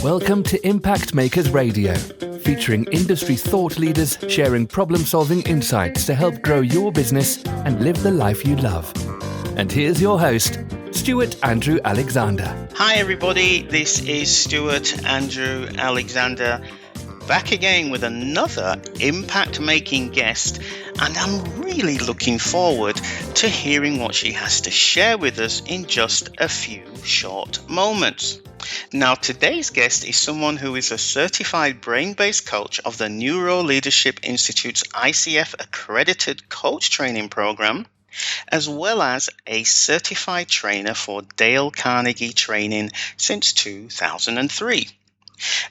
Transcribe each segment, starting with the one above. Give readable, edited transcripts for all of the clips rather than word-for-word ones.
Welcome to Impact Makers Radio, featuring industry thought leaders sharing problem-solving insights to help grow your business and live the life you love. And here's your host, Stuart Andrew Alexander. Hi everybody, this is Stuart Andrew Alexander, back again with another impact-making guest, and I'm really looking forward to hearing what she has to share with us in just a few short moments. Now, today's guest is someone who is a certified brain-based coach of the Neuro Leadership Institute's ICF accredited coach training program, as well as a certified trainer for Dale Carnegie training since 2003.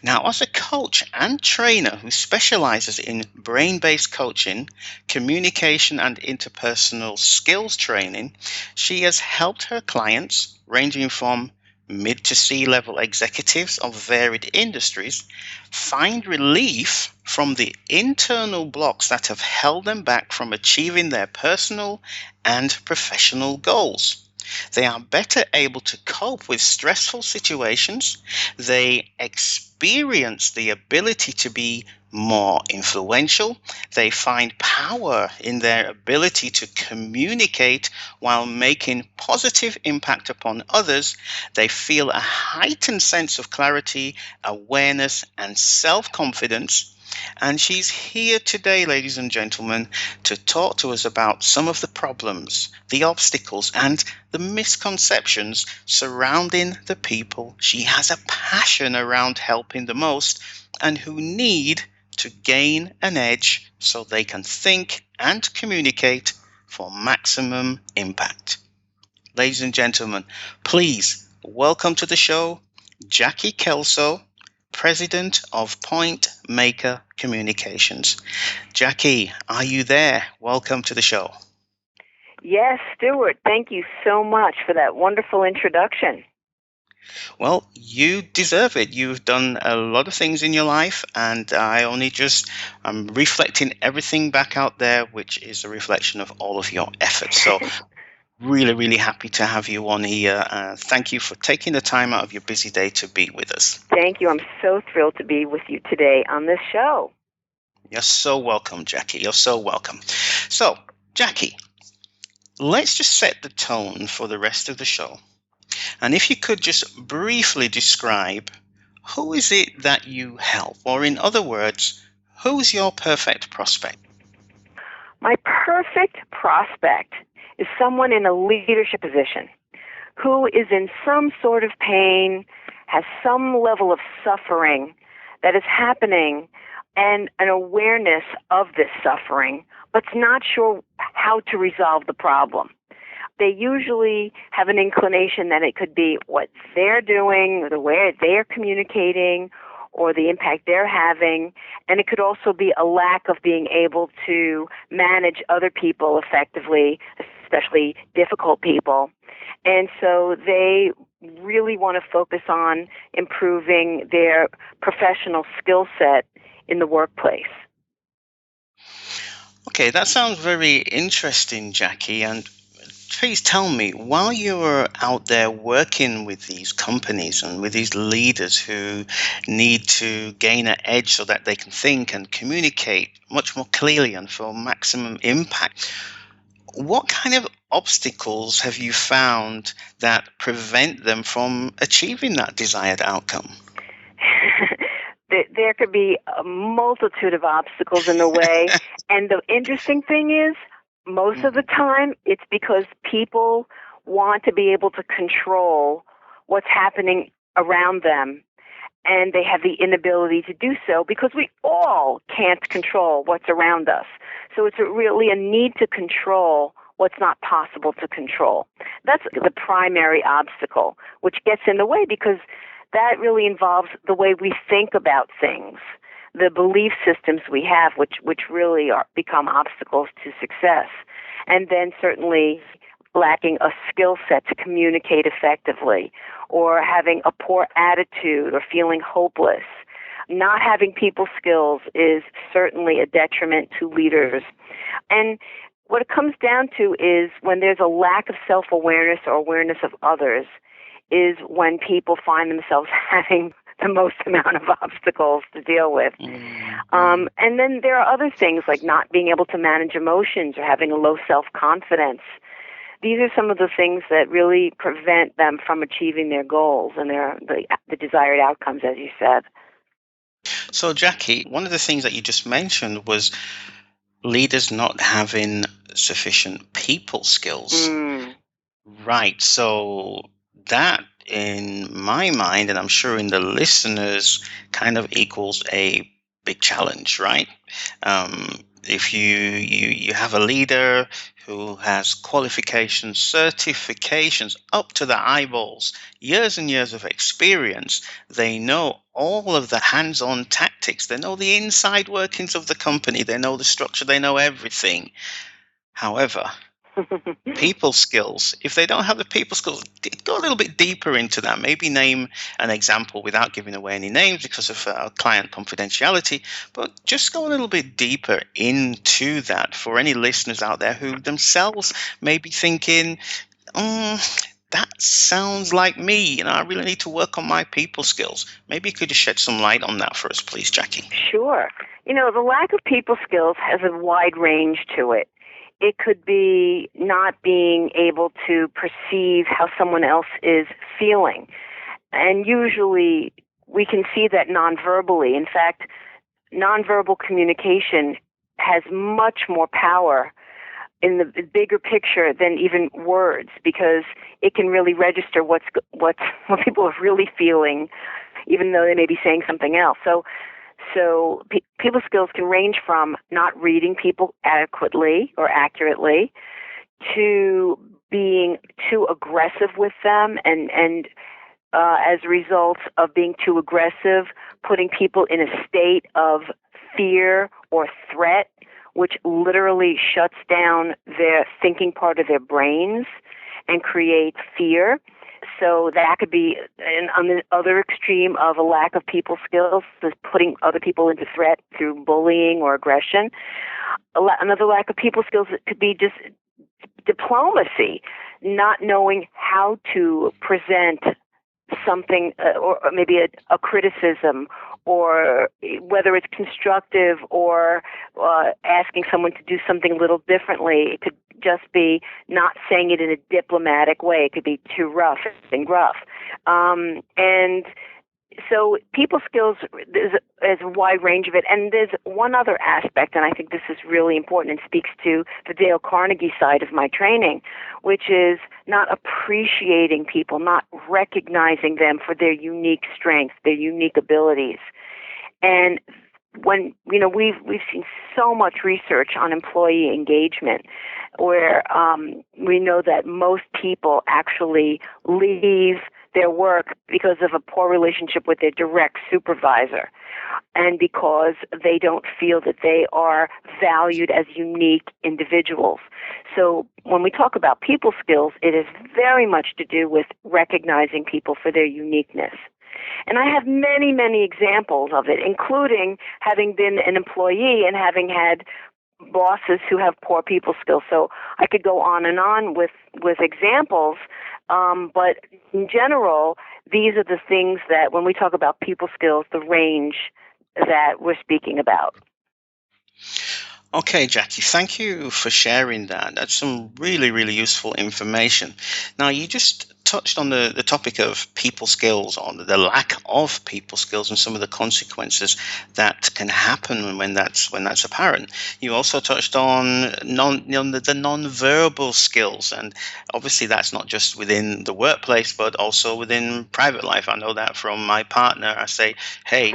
Now, as a coach and trainer who specializes in brain-based coaching, communication and interpersonal skills training, she has helped her clients, ranging from mid to C-level executives of varied industries, find relief from the internal blocks that have held them back from achieving their personal and professional goals. They are better able to cope with stressful situations. They experience the ability to be more influential. They find power in their ability to communicate while making positive impact upon others. They feel a heightened sense of clarity, awareness, and self-confidence. And she's here today, ladies and gentlemen, to talk to us about some of the problems, the obstacles, and the misconceptions surrounding the people she has a passion around helping the most and who need to gain an edge so they can think and communicate for maximum impact. Ladies and gentlemen, please welcome to the show, Jackie Kellso, President of PointMaker Communications. Jackie, are you there? Welcome to the show. Yes, Stuart, thank you so much for that wonderful introduction. Well, you deserve it. You've done a lot of things in your life, and I'm reflecting everything back out there, which is a reflection of all of your efforts. So really, really happy to have you on here. Thank you for taking the time out of your busy day to be with us. Thank you. I'm so thrilled to be with you today on this show. You're so welcome, Jackie. You're so welcome. So, Jackie, let's just set the tone for the rest of the show. And if you could just briefly describe who is it that you help, or in other words, who's your perfect prospect? My perfect prospect is someone in a leadership position who is in some sort of pain, has some level of suffering that is happening, and an awareness of this suffering, but's not sure how to resolve the problem. They usually have an inclination that it could be what they're doing, the way they're communicating, or the impact they're having, and it could also be a lack of being able to manage other people effectively, especially difficult people. And so they really want to focus on improving their professional skill set in the workplace. Okay, that sounds very interesting, Jackie. And please tell me, while you were out there working with these companies and with these leaders who need to gain an edge so that they can think and communicate much more clearly and for maximum impact, what kind of obstacles have you found that prevent them from achieving that desired outcome? There could be a multitude of obstacles in the way. And the interesting thing is, most of the time, it's because people want to be able to control what's happening around them, and they have the inability to do so because we all can't control what's around us. So it's really a need to control what's not possible to control. That's the primary obstacle, which gets in the way because that really involves the way we think about things, the belief systems we have, which really become obstacles to success. And then certainly lacking a skill set to communicate effectively, or having a poor attitude, or feeling hopeless. Not having people skills is certainly a detriment to leaders. And what it comes down to is when there's a lack of self-awareness or awareness of others, is when people find themselves having the most amount of obstacles to deal with. And then there are other things like not being able to manage emotions or having a low self-confidence. These are some of the things that really prevent them from achieving their goals and the desired outcomes, as you said. So, Jackie, one of the things that you just mentioned was leaders not having sufficient people skills. Right. So that, in my mind, and I'm sure in the listeners, kind of equals a big challenge, right? If you have a leader who has qualifications, certifications up to the eyeballs, years and years of experience, they know all of the hands-on tactics, they know the inside workings of the company, they know the structure, they know everything. However, people skills, if they don't have the people skills, go a little bit deeper into that. Maybe name an example without giving away any names because of client confidentiality, but just go a little bit deeper into that for any listeners out there who themselves may be thinking, that sounds like me. I really need to work on my people skills. Maybe you could just shed some light on that for us, please, Jackie. Sure. The lack of people skills has a wide range to it. It could be not being able to perceive how someone else is feeling. And usually we can see that nonverbally. In fact, nonverbal communication has much more power in the bigger picture than even words, because it can really register what people are really feeling, even though they may be saying something else. So people skills can range from not reading people adequately or accurately to being too aggressive with them, and as a result of being too aggressive, putting people in a state of fear or threat, which literally shuts down their thinking part of their brains and creates fear. So that could be on the other extreme of a lack of people skills, is putting other people into threat through bullying or aggression. Another lack of people skills could be just diplomacy, not knowing how to present something, or maybe a criticism, or whether it's constructive or asking someone to do something a little differently. It could just be not saying it in a diplomatic way. It could be too rough and gruff. And so people skills, there's a wide range of it. And there's one other aspect, and I think this is really important and speaks to the Dale Carnegie side of my training, which is not appreciating people, not recognizing them for their unique strengths, their unique abilities. And when, we've seen so much research on employee engagement where we know that most people actually leave their work because of a poor relationship with their direct supervisor, and because they don't feel that they are valued as unique individuals. So when we talk about people skills, it is very much to do with recognizing people for their uniqueness. And I have many, many examples of it, including having been an employee and having had bosses who have poor people skills. So I could go on and on with examples, but in general, these are the things that when we talk about people skills, the range that we're speaking about. Okay, Jackie, thank you for sharing that. That's some really, really useful information. Now, you just touched on the topic of people skills, on the lack of people skills and some of the consequences that can happen when that's apparent. You also touched on the non-verbal skills, and obviously that's not just within the workplace, but also within private life. I know that from my partner. I say, hey,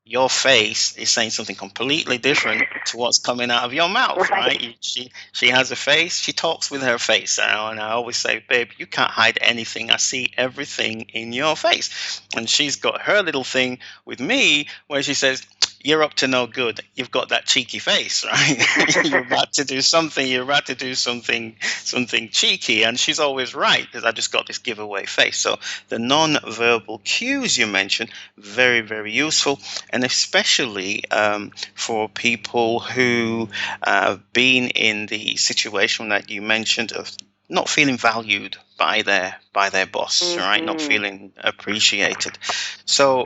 your face is saying something completely different to what's coming out of your mouth, right? She has a face. She talks with her face. And I always say, babe, you can't hide anything. I see everything in your face. And she's got her little thing with me where she says, you're up to no good. You've got that cheeky face, right? You're about to do something. You're about to do something cheeky. And she's always right, because I just got this giveaway face. So the non-verbal cues you mentioned, very, very useful. And especially for people who have been in the situation that you mentioned of not feeling valued by their boss, right? Not feeling appreciated. So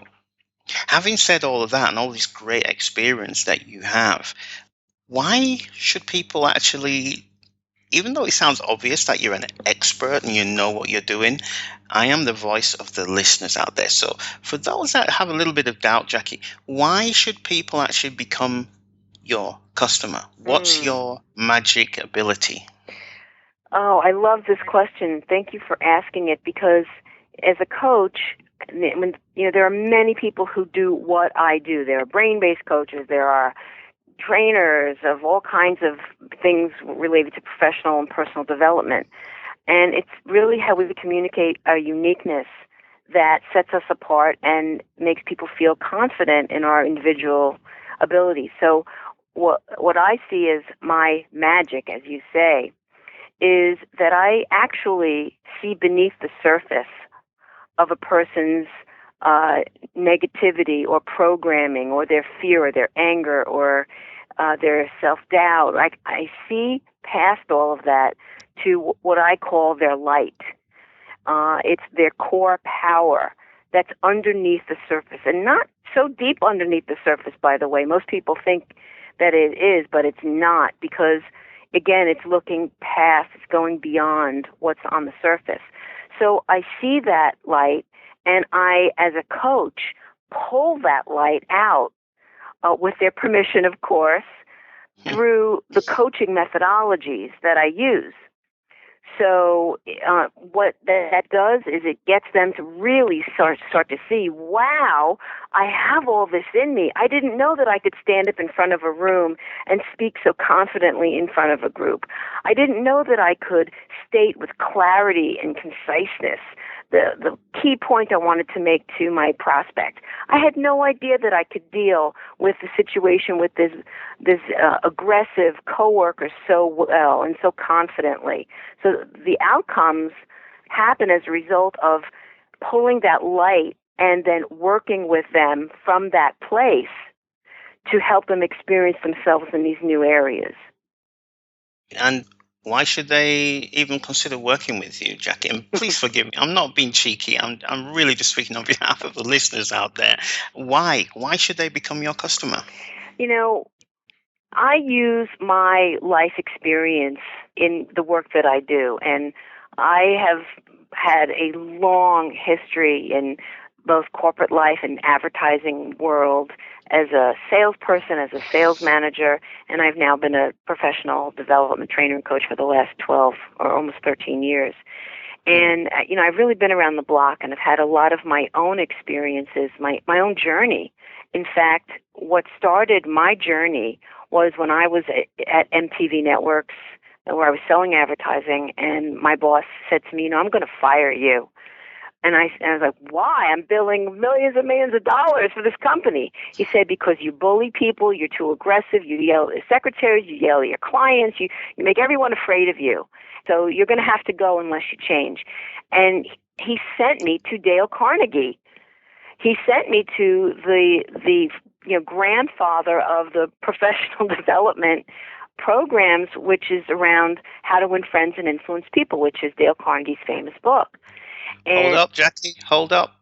Having said all of that and all this great experience that you have, why should people actually, even though it sounds obvious that you're an expert and you know what you're doing, I am the voice of the listeners out there. So for those that have a little bit of doubt, Jackie, why should people actually become your customer? What's your magic ability? Oh, I love this question. Thank you for asking it, because as a coach, there are many people who do what I do. There are brain-based coaches. There are trainers of all kinds of things related to professional and personal development. And it's really how we communicate our uniqueness that sets us apart and makes people feel confident in our individual abilities. So what I see as my magic, as you say, is that I actually see beneath the surface of a person's negativity or programming or their fear or their anger or their self-doubt. I see past all of that to what I call their light. It's their core power that's underneath the surface, and not so deep underneath the surface, by the way. Most people think that it is, but it's not, because again, it's looking past, it's going beyond what's on the surface. So I see that light, and I, as a coach, pull that light out with their permission, of course, through the coaching methodologies that I use. So what that does is it gets them to really start to see, wow, I have all this in me. I didn't know that I could stand up in front of a room and speak so confidently in front of a group. I didn't know that I could state with clarity and conciseness the key point I wanted to make to my prospect. I had no idea that I could deal with the situation with this aggressive coworker so well and so confidently. So the outcomes happen as a result of pulling that light and then working with them from that place to help them experience themselves in these new areas. And why should they even consider working with you, Jackie? And please forgive me, I'm not being cheeky. I'm really just speaking on behalf of the listeners out there. Why? Why should they become your customer? I use my life experience in the work that I do, and I have had a long history in both corporate life and advertising world as a salesperson, as a sales manager, and I've now been a professional development trainer and coach for the last 12 or almost 13 years. And, I've really been around the block, and I've had a lot of my own experiences, my own journey. In fact, what started my journey was when I was at MTV Networks, where I was selling advertising, and my boss said to me, I'm going to fire you. And I was like, why? I'm billing millions and millions of dollars for this company. He said, because you bully people, you're too aggressive, you yell at secretaries, you yell at your clients, you make everyone afraid of you. So you're going to have to go unless you change. And he sent me to Dale Carnegie. He sent me to the grandfather of the professional development programs, which is around how to win friends and influence people, which is Dale Carnegie's famous book. Hold up, Jackie. Hold up.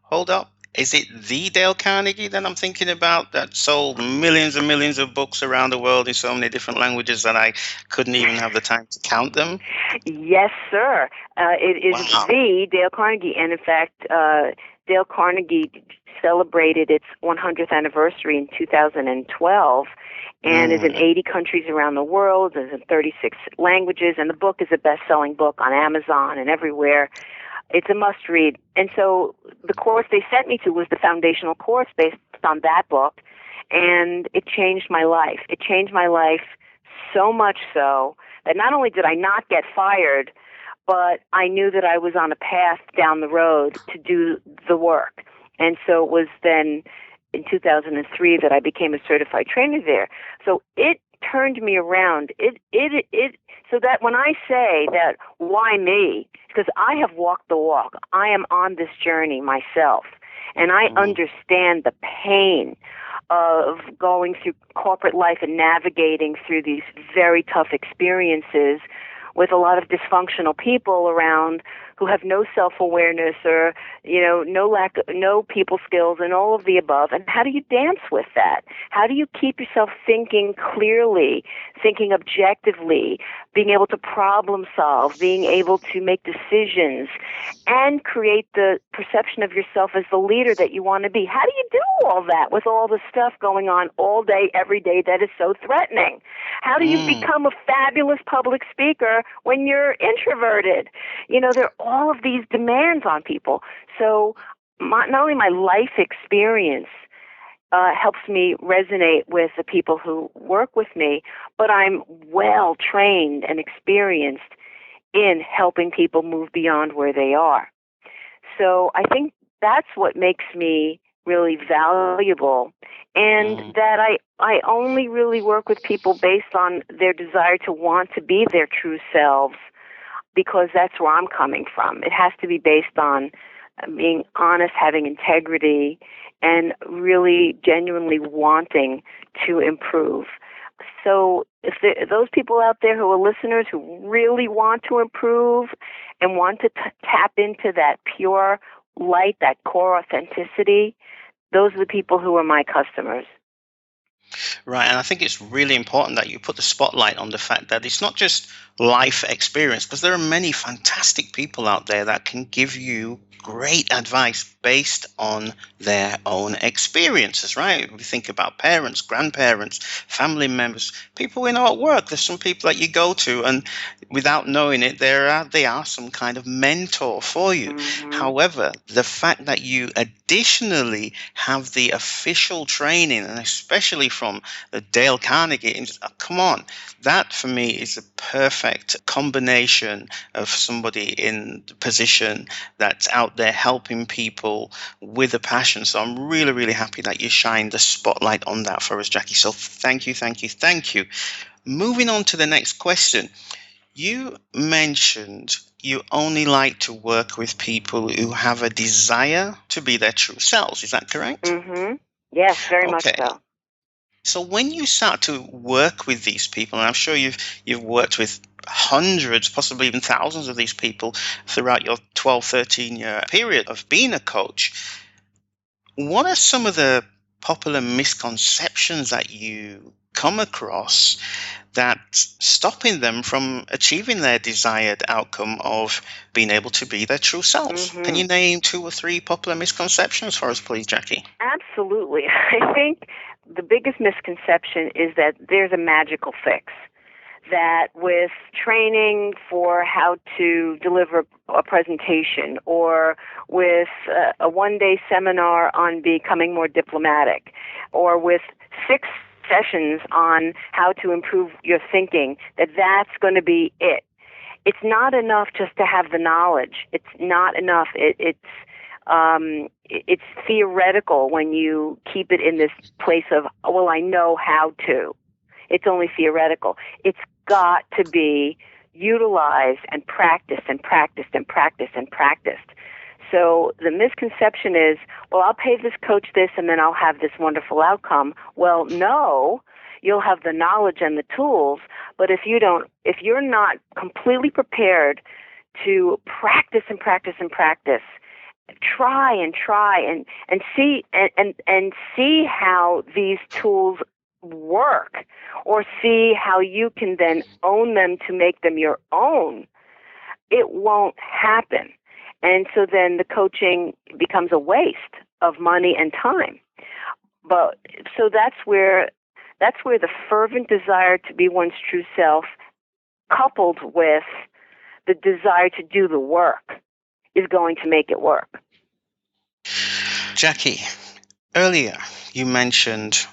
Is it the Dale Carnegie that I'm thinking about that sold millions and millions of books around the world in so many different languages that I couldn't even have the time to count them? Yes, sir. It is the Dale Carnegie. And in fact, Dale Carnegie celebrated its 100th anniversary in 2012 and is in 80 countries around the world, is in 36 languages, and the book is a best-selling book on Amazon and everywhere. It's a must-read. And so the course they sent me to was the foundational course based on that book, and it changed my life. It changed my life so much so that not only did I not get fired, but I knew that I was on a path down the road to do the work. And so it was then in 2003 that I became a certified trainer there. So it turned me around. So that when I say that, why me? Because I have walked the walk. I am on this journey myself, and I understand the pain of going through corporate life and navigating through these very tough experiences with a lot of dysfunctional people around who have no self-awareness or, no people skills and all of the above. And how do you dance with that? How do you keep yourself thinking clearly, thinking objectively, being able to problem solve, being able to make decisions, and create the perception of yourself as the leader that you want to be? How do you do all that with all the stuff going on all day, every day that is so threatening? How do you become a fabulous public speaker when you're introverted? There are all of these demands on people. So not only my life experience helps me resonate with the people who work with me, but I'm well trained and experienced in helping people move beyond where they are. So I think that's what makes me really valuable, and that I only really work with people based on their desire to want to be their true selves, because that's where I'm coming from. It has to be based on being honest, having integrity, and really genuinely wanting to improve. So if those people out there who are listeners who really want to improve and want to tap into that pure light, that core authenticity, those are the people who are my customers. Right, and I think it's really important that you put the spotlight on the fact that it's not just life experience, because there are many fantastic people out there that can give you great advice based on their own experiences, right? We think about parents, grandparents, family members, people we know at work. There's some people that you go to, and without knowing it, they are some kind of mentor for you. Mm-hmm. However, the fact that you additionally have the official training, and especially from the Dale Carnegie, and come on, that for me is a perfect combination of somebody in the position that's out there helping people with a passion. So I'm really, really happy that you shined the spotlight on that for us, Jackie. So thank you, thank you, thank you. Moving on to the next question. You mentioned you only like to work with people who have a desire to be their true selves. Is that correct? Mm-hmm. Yes, very much so. So when you start to work with these people, and I'm sure you've worked with hundreds, possibly even thousands of these people throughout your 12, 13-year period of being a coach, what are some of the popular misconceptions that you come across that's stopping them from achieving their desired outcome of being able to be their true selves? Mm-hmm. Can you name 2 or 3 popular misconceptions for us, please, Jackie? Absolutely. I think the biggest misconception is that there's a magical fix, that with training for how to deliver a presentation, or with a one-day seminar on becoming more diplomatic, or with 6 sessions on how to improve your thinking, that's going to be it. It's not enough just to have the knowledge. It's not enough. It's theoretical when you keep it in this place of, well, I know how to. It's only theoretical. It's got to be utilized and practiced and practiced and practiced and practiced. So the misconception is, well, I'll pay this coach this and then I'll have this wonderful outcome. Well, no, you'll have the knowledge and the tools, but if you're not completely prepared to practice and practice and practice, try and see how these tools work, or see how you can then own them to make them your own, it won't happen. And so then the coaching becomes a waste of money and time. But so that's where the fervent desire to be one's true self, coupled with the desire to do the work, is going to make it work. Jackie, earlier you mentioned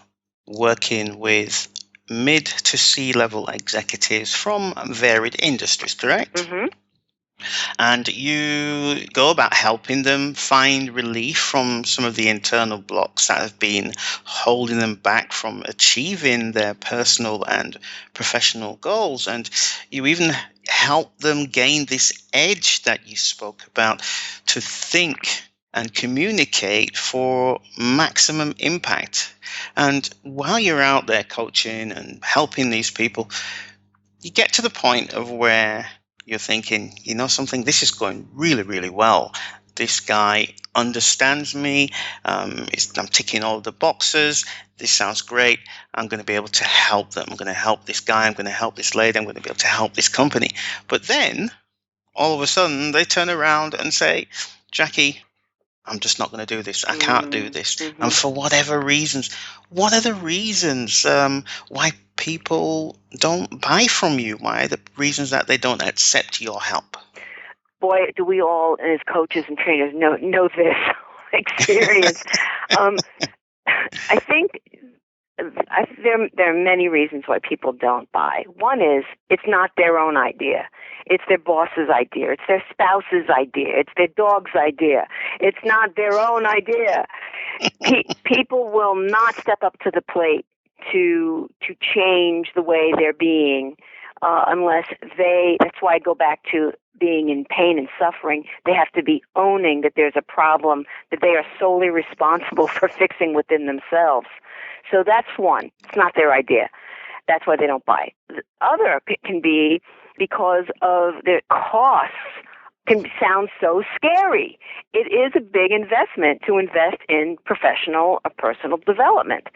working with mid to C-level executives from varied industries, correct? Mm-hmm. And you go about helping them find relief from some of the internal blocks that have been holding them back from achieving their personal and professional goals. And you even help them gain this edge that you spoke about to think and communicate for maximum impact. And while you're out there coaching and helping these people, you get to the point of where You're thinking, you know something, this is going really, really well. This guy understands me. I'm ticking all the boxes. This sounds great. I'm going to be able to help them. I'm going to help this guy. I'm going to help this lady. I'm going to be able to help this company. But then all of a sudden they turn around and say, Jackie, I'm just not going to do this. I can't do this. Mm-hmm. And for whatever reasons, what are the reasons why people don't buy from you? Why are the reasons that they don't accept your help? Boy, do we all, as coaches and trainers, know this experience. I think there are many reasons why people don't buy. One is it's not their own idea. It's their boss's idea. It's their spouse's idea. It's their dog's idea. It's not their own idea. People will not step up to the plate to change the way they're being unless that's why I go back to being in pain and suffering. They have to be owning that there's a problem that they are solely responsible for fixing within themselves. So that's one. It's not their idea. That's why they don't buy. The other can be because of the costs can sound so scary. It is a big investment to invest in professional or personal development.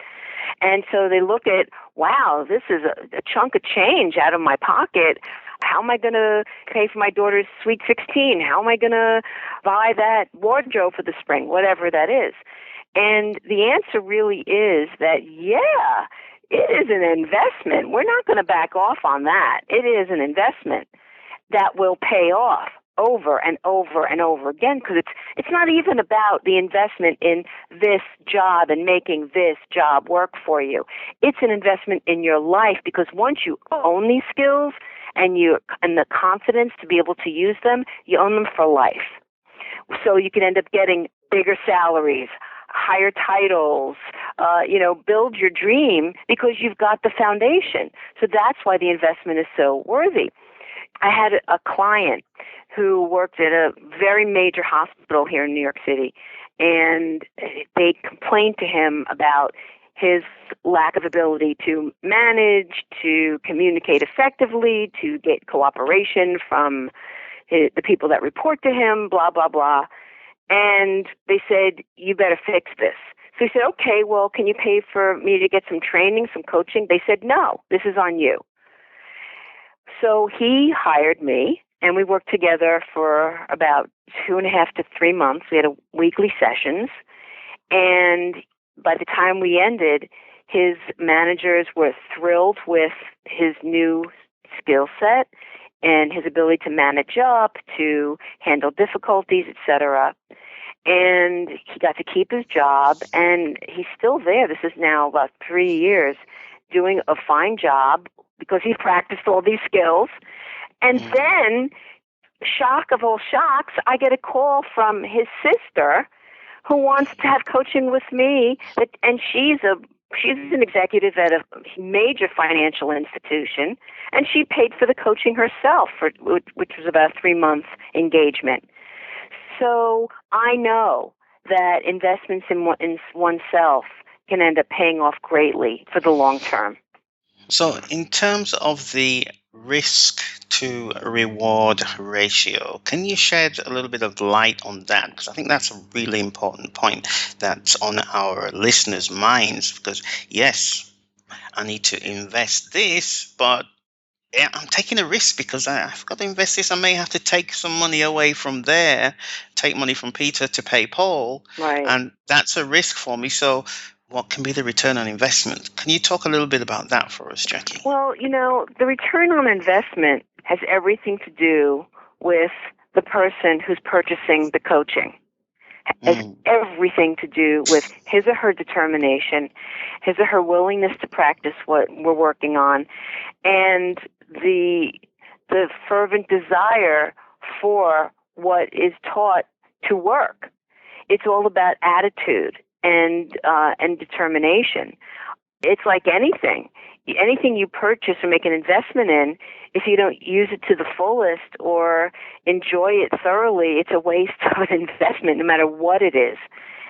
And so they look at, wow, this is a chunk of change out of my pocket. How am I going to pay for my daughter's Sweet 16? How am I going to buy that wardrobe for the spring, whatever that is? And the answer really is that, yeah, it is an investment. We're not going to back off on that. It is an investment that will pay off over and over and over again, because it's not even about the investment in this job and making this job work for you. It's an investment in your life, because once you own these skills and the confidence to be able to use them, you own them for life. So you can end up getting bigger salaries, higher titles, build your dream because you've got the foundation. So that's why the investment is so worthy. I had a client who worked at a very major hospital here in New York City, and they complained to him about his lack of ability to manage, to communicate effectively, to get cooperation from the people that report to him, blah, blah, blah. And they said, you better fix this. So he said, okay, well, can you pay for me to get some training, some coaching? They said, no, this is on you. So he hired me, and we worked together for about 2.5 to 3 months. We had weekly sessions. And by the time we ended, his managers were thrilled with his new skill set and his ability to manage up, to handle difficulties, etc. And he got to keep his job, and he's still there. This is now about 3 years, doing a fine job because he practiced all these skills. And then, shock of all shocks, I get a call from his sister who wants to have coaching with me, and she's an executive at a major financial institution, and she paid for the coaching herself, which was about a 3-month engagement. So I know that investments in oneself can end up paying off greatly for the long term. So in terms of the risk to reward ratio, can you shed a little bit of light on that? Because I think that's a really important point that's on our listeners' minds, because yes, I need to invest this, but I'm taking a risk because I've got to invest this. I may have to take some money away from there, take money from Peter to pay Paul, right? And that's a risk for me. So what can be the return on investment? Can you talk a little bit about that for us, Jackie? Well, the return on investment has everything to do with the person who's purchasing the coaching. Has everything to do with his or her determination, his or her willingness to practice what we're working on, and the fervent desire for what is taught to work. It's all about attitude and determination. It's like anything you purchase or make an investment in, if you don't use it to the fullest or enjoy it thoroughly, it's a waste of an investment, no matter what it is.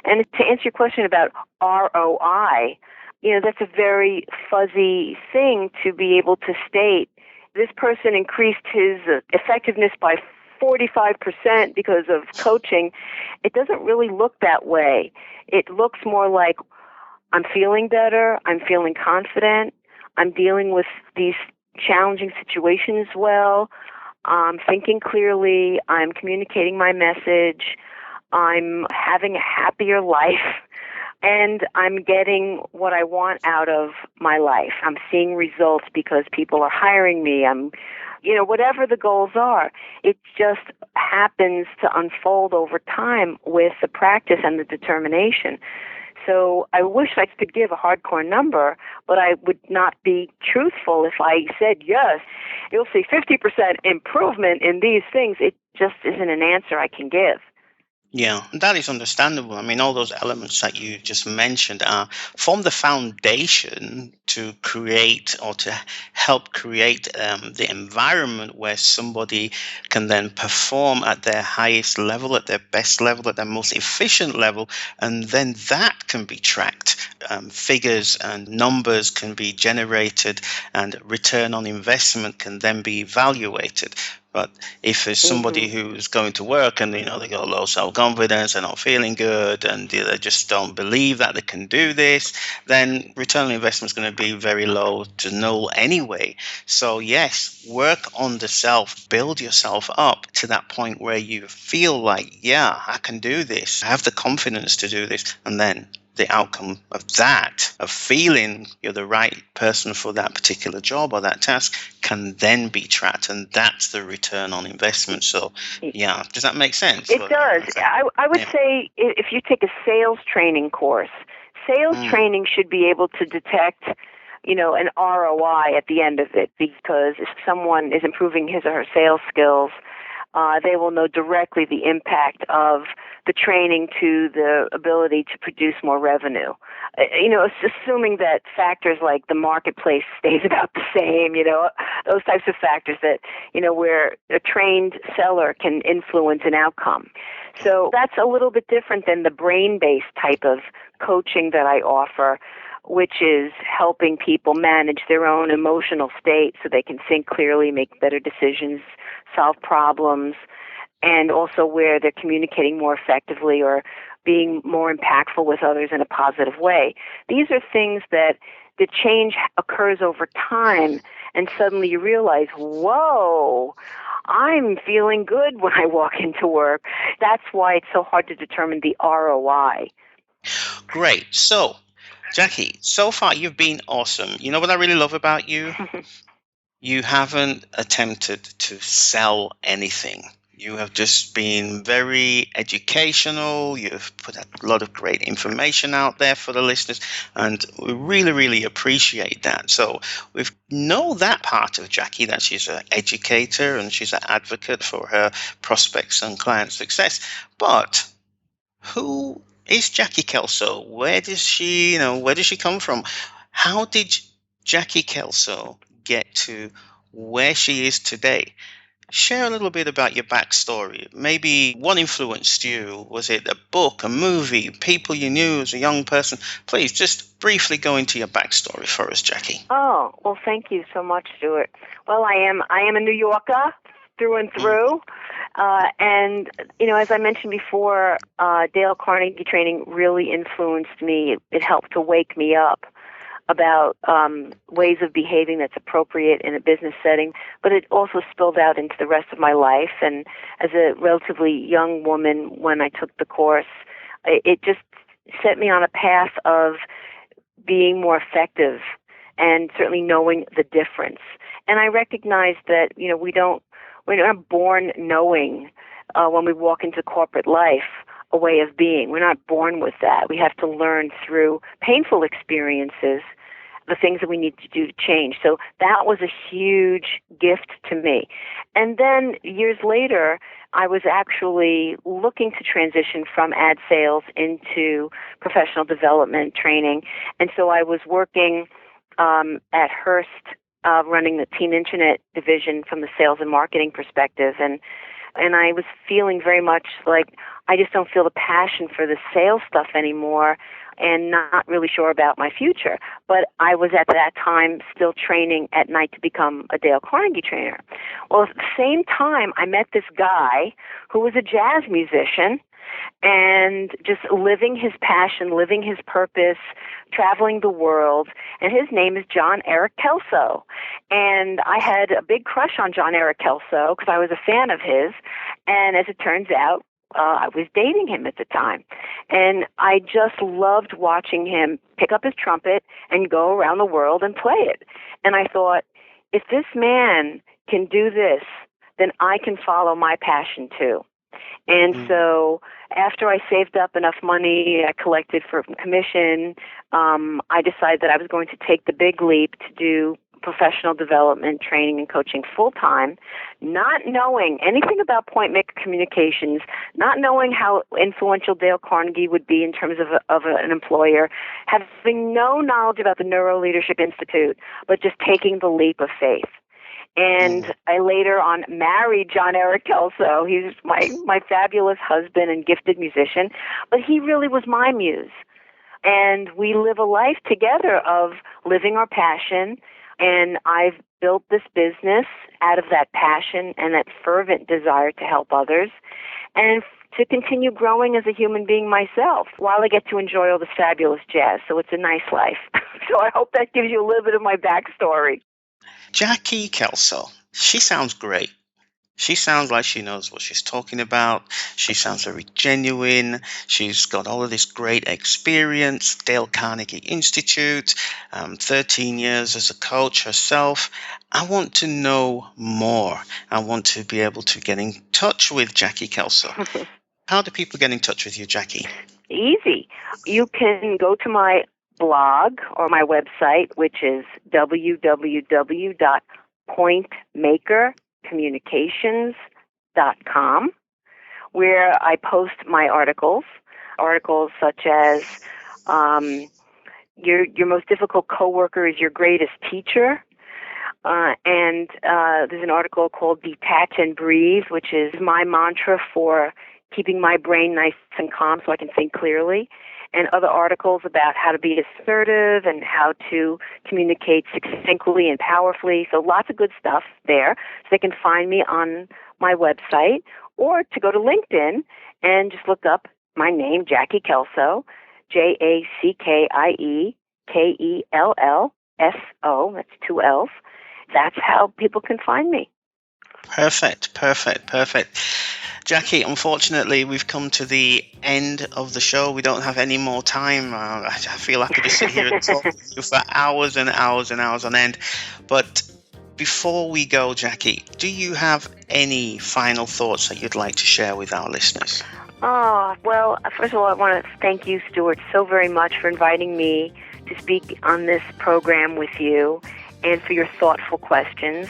And to answer your question about ROI, that's a very fuzzy thing to be able to state this person increased his effectiveness by 45% because of coaching. It doesn't really look that way. It looks more like I'm feeling better, I'm feeling confident, I'm dealing with these challenging situations well, I'm thinking clearly, I'm communicating my message, I'm having a happier life, and I'm getting what I want out of my life. I'm seeing results because people are hiring me. Whatever the goals are, it just happens to unfold over time with the practice and the determination. So I wish I could give a hardcore number, but I would not be truthful if I said, yes, you'll see 50% improvement in these things. It just isn't an answer I can give. Yeah, that is understandable. I mean, all those elements that you just mentioned form the foundation to create or to help create the environment where somebody can then perform at their highest level, at their best level, at their most efficient level, and then that can be tracked. Figures and numbers can be generated, and return on investment can then be evaluated. But if there's somebody who's going to work and, they got low self-confidence, they're not feeling good, and they just don't believe that they can do this, then return on investment is going to be very low to null anyway. So yes, work on the self, build yourself up to that point where you feel like, yeah, I can do this. I have the confidence to do this. And then the outcome of that, of feeling you're the right person for that particular job or that task, can then be tracked, and that's the return on investment. So, yeah, does that make sense? It does. I would say if you take a sales training course, sales training should be able to detect, an ROI at the end of it, because if someone is improving his or her sales skills, they will know directly the impact of the training to the ability to produce more revenue. It's assuming that factors like the marketplace stays about the same, those types of factors that, where a trained seller can influence an outcome. So that's a little bit different than the brain-based type of coaching that I offer, which is helping people manage their own emotional state so they can think clearly, make better decisions, solve problems, and also where they're communicating more effectively or being more impactful with others in a positive way. These are things that the change occurs over time, and suddenly you realize, whoa, I'm feeling good when I walk into work. That's why it's so hard to determine the ROI. Great. So, Jackie, so far you've been awesome. You know what I really love about you? You haven't attempted to sell anything. You have just been very educational. You've put a lot of great information out there for the listeners, and we really, really appreciate that. So we know that part of Jackie, that she's an educator and she's an advocate for her prospects and client success. But who is Jackie Kellso? Where does she come from? How did Jackie Kellso get to where she is today? Share a little bit about your backstory. Maybe what influenced you? Was it a book, a movie, people you knew as a young person? Please just briefly go into your backstory for us, Jackie. Oh, well, thank you so much, Stuart. Well, I am a New Yorker through and through. And, as I mentioned before, Dale Carnegie training really influenced me. It helped to wake me up about ways of behaving that's appropriate in a business setting, but it also spilled out into the rest of my life. And as a relatively young woman, when I took the course, it just set me on a path of being more effective and certainly knowing the difference. And I recognized that, we're not born knowing when we walk into corporate life a way of being. We're not born with that. We have to learn through painful experiences the things that we need to do to change. So that was a huge gift to me. And then years later, I was actually looking to transition from ad sales into professional development training. And so I was working at Hearst, running the Team Internet division from the sales and marketing perspective. And I was feeling very much like I just don't feel the passion for the sales stuff anymore. and not really sure about my future. But I was at that time still training at night to become a Dale Carnegie trainer. Well, at the same time, I met this guy who was a jazz musician and just living his passion, living his purpose, traveling the world. And his name is John Eric Kellso. And I had a big crush on John Eric Kellso because I was a fan of his. And as it turns out, I was dating him at the time. And I just loved watching him pick up his trumpet and go around the world and play it. And I thought, if this man can do this, then I can follow my passion too. And so after I saved up enough money I collected for commission, I decided that I was going to take the big leap to do professional development, training, and coaching full-time, not knowing anything about PointMaker Communications, not knowing how influential Dale Carnegie would be in terms of an employer, having no knowledge about the Neuro Leadership Institute, but just taking the leap of faith. And I later on married John Eric Kellso. He's my fabulous husband and gifted musician, but he really was my muse. And we live a life together of living our passion, and I've built this business out of that passion and that fervent desire to help others and to continue growing as a human being myself while I get to enjoy all this fabulous jazz. So it's a nice life. So I hope that gives you a little bit of my backstory. Jackie Kellso, she sounds great. She sounds like she knows what she's talking about. She sounds very genuine. She's got all of this great experience, Dale Carnegie Institute, 13 years as a coach herself. I want to know more. I want to be able to get in touch with Jackie Kellso. How do people get in touch with you, Jackie? Easy. You can go to my blog or my website, which is www.PointMakerCommunications.com, where I post my articles such as your most difficult coworker is your greatest teacher. And there's an article called Detach and Breathe, which is my mantra for keeping my brain nice and calm so I can think clearly, and other articles about how to be assertive and how to communicate succinctly and powerfully. So lots of good stuff there. So they can find me on my website, or to go to LinkedIn and just look up my name, Jackie Kellso, JackieKellso. That's 2 L's. That's how people can find me. Perfect. Jackie, unfortunately, we've come to the end of the show. We don't have any more time. I feel I could just sit here and talk to you for hours and hours and hours on end. But before we go, Jackie, do you have any final thoughts that you'd like to share with our listeners? Oh, well, first of all, I want to thank you, Stuart, so very much for inviting me to speak on this program with you and for your thoughtful questions.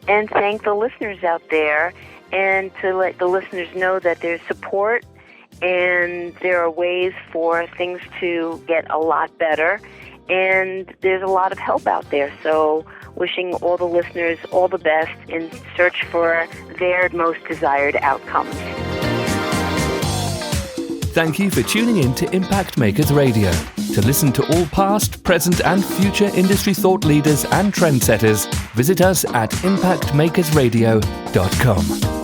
And thank the listeners out there, and to let the listeners know that there's support and there are ways for things to get a lot better, and there's a lot of help out there. So wishing all the listeners all the best in search for their most desired outcomes. Thank you for tuning in to Impact Makers Radio. To listen to all past, present and future industry thought leaders and trendsetters, visit us at impactmakersradio.com.